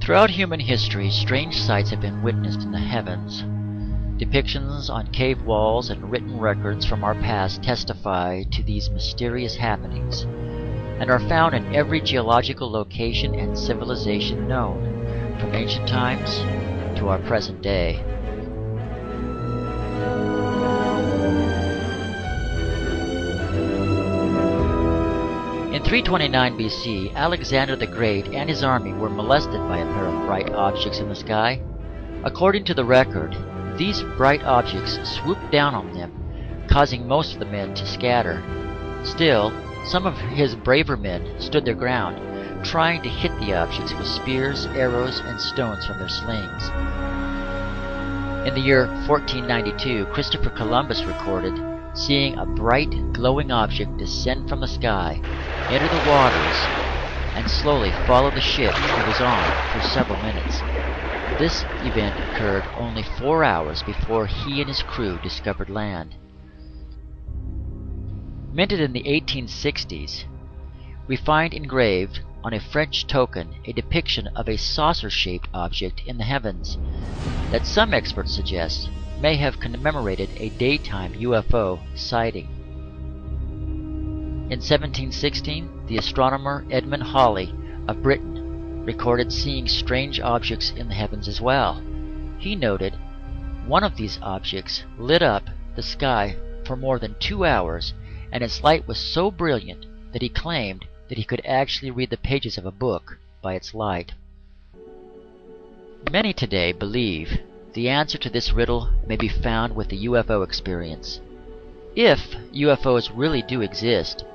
Throughout human history, strange sights have been witnessed in the heavens. Depictions on cave walls and written records from our past testify to these mysterious happenings, and are found in every geological location and civilization known, from ancient times to our present day. In 329 BC, Alexander the Great and his army were molested by a pair of bright objects in the sky. According to the record, these bright objects swooped down on them, causing most of the men to scatter. Still, some of his braver men stood their ground, trying to hit the objects with spears, arrows, and stones from their slings. In the year 1492, Christopher Columbus recorded seeing a bright, glowing object descend from the sky, enter the waters, and slowly follow the ship he was on for several minutes. This event occurred only 4 hours before he and his crew discovered land. Minted in the 1860s, we find engraved on a French token a depiction of a saucer-shaped object in the heavens that some experts suggest may have commemorated a daytime UFO sighting. In 1716, the astronomer Edmund Halley of Britain recorded seeing strange objects in the heavens as well. He noted one of these objects lit up the sky for more than 2 hours, and its light was so brilliant that he claimed that he could actually read the pages of a book by its light. Many today believe the answer to this riddle may be found with the UFO experience. If UFOs really do exist,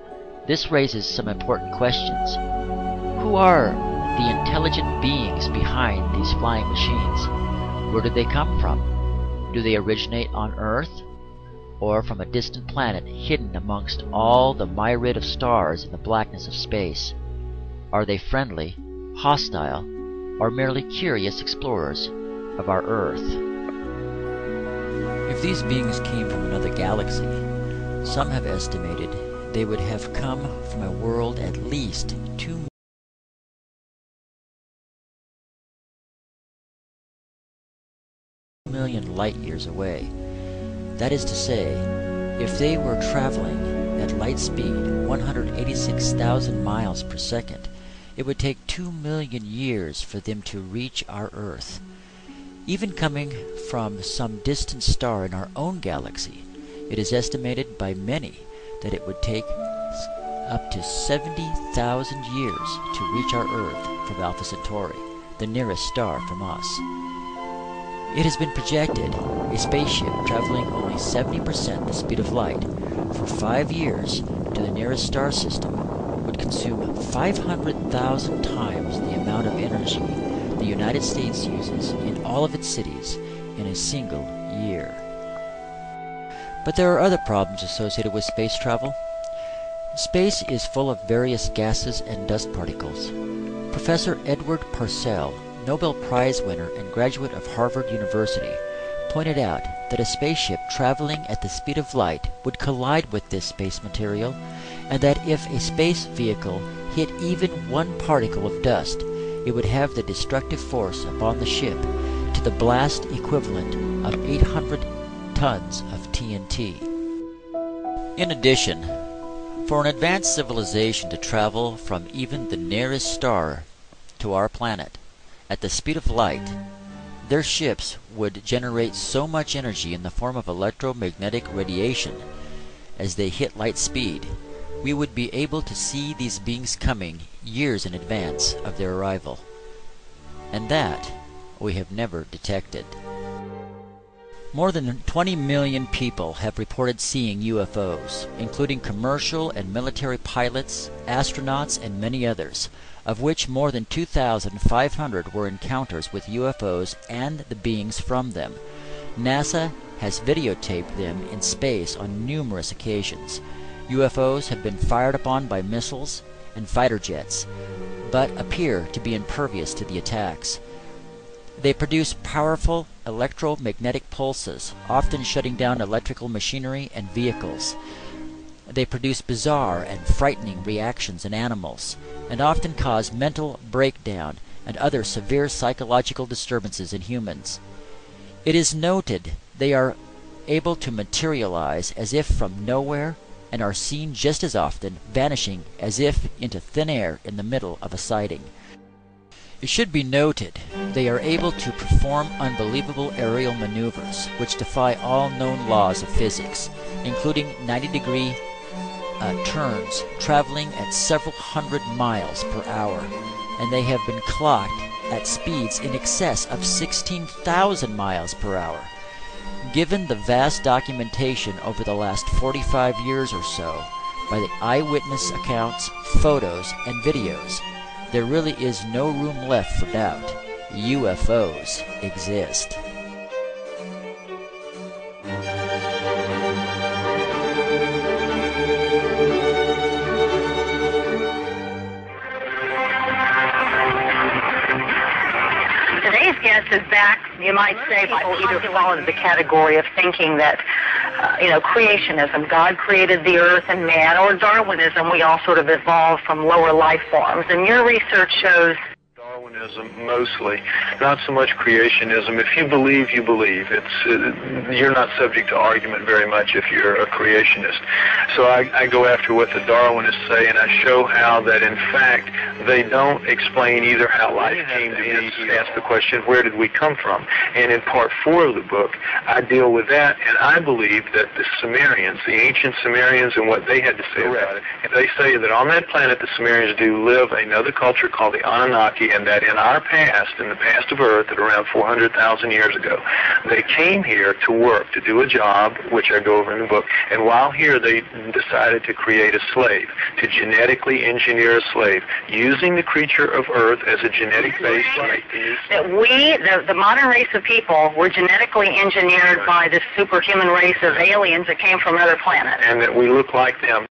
this raises some important questions. Who are the intelligent beings behind these flying machines? Where did they come from? Do they originate on Earth, or from a distant planet hidden amongst all the myriad of stars in the blackness of space? Are they friendly, hostile, or merely curious explorers of our Earth? If these beings came from another galaxy, some have estimated they would have come from a world at least 2 million light years away. That is to say, if they were traveling at light speed 186,000 miles per second, it would take 2 million years for them to reach our Earth. Even coming from some distant star in our own galaxy, it is estimated by many that it would take up to 70,000 years to reach our Earth from Alpha Centauri, the nearest star from us. It has been projected a spaceship traveling only 70% the speed of light for 5 years to the nearest star system would consume 500,000 times the amount of energy the United States uses in all of its cities in a single year. But there are other problems associated with space travel. Space is full of various gases and dust particles. Professor Edward Purcell, Nobel Prize winner and graduate of Harvard University, pointed out that a spaceship traveling at the speed of light would collide with this space material, and that if a space vehicle hit even one particle of dust, it would have the destructive force upon the ship to the blast equivalent of 800 tons of TNT. In addition, for an advanced civilization to travel from even the nearest star to our planet at the speed of light, their ships would generate so much energy in the form of electromagnetic radiation as they hit light speed, we would be able to see these beings coming years in advance of their arrival. And that we have never detected. More than 20 million people have reported seeing UFOs, including commercial and military pilots, astronauts, and many others, of which more than 2,500 were encounters with UFOs and the beings from them. NASA has videotaped them in space on numerous occasions. UFOs have been fired upon by missiles and fighter jets, but appear to be impervious to the attacks. They produce powerful electromagnetic pulses, often shutting down electrical machinery and vehicles. They produce bizarre and frightening reactions in animals, and often cause mental breakdown and other severe psychological disturbances in humans. It is noted they are able to materialize as if from nowhere and are seen just as often vanishing as if into thin air in the middle of a sighting. It should be noted they are able to perform unbelievable aerial maneuvers which defy all known laws of physics, including 90-degree turns traveling at several hundred miles per hour, and they have been clocked at speeds in excess of 16,000 miles per hour. Given the vast documentation over the last 45 years or so by the eyewitness accounts, photos, and videos, there really is no room left for doubt. UFOs exist. Today's guest is back, you might say, people either fall into the category of thinking that, creationism, God created the earth and man, or Darwinism, we all sort of evolved from lower life forms. And your research shows Darwinism mostly, not so much creationism. If you believe, you believe. You're not subject to argument very much if you're a creationist. So I go after what the Darwinists say, and I show how that in fact they don't explain either how life came to be. You ask the question, where did we come from? And in part 4 of the book, I deal with that, and I believe that the Sumerians, the ancient Sumerians, and what they had to say about it, they say that on that planet the Sumerians do live another culture called the Anunnaki, and that in our past, in the past of Earth, at around 400,000 years ago, they came here to work, to do a job, which I go over in the book, and while here they decided to create a slave, to genetically engineer a slave, using the creature of Earth as a genetic base. That we, the modern race of people, were genetically engineered by this superhuman race of aliens that came from another planet. And that we look like them.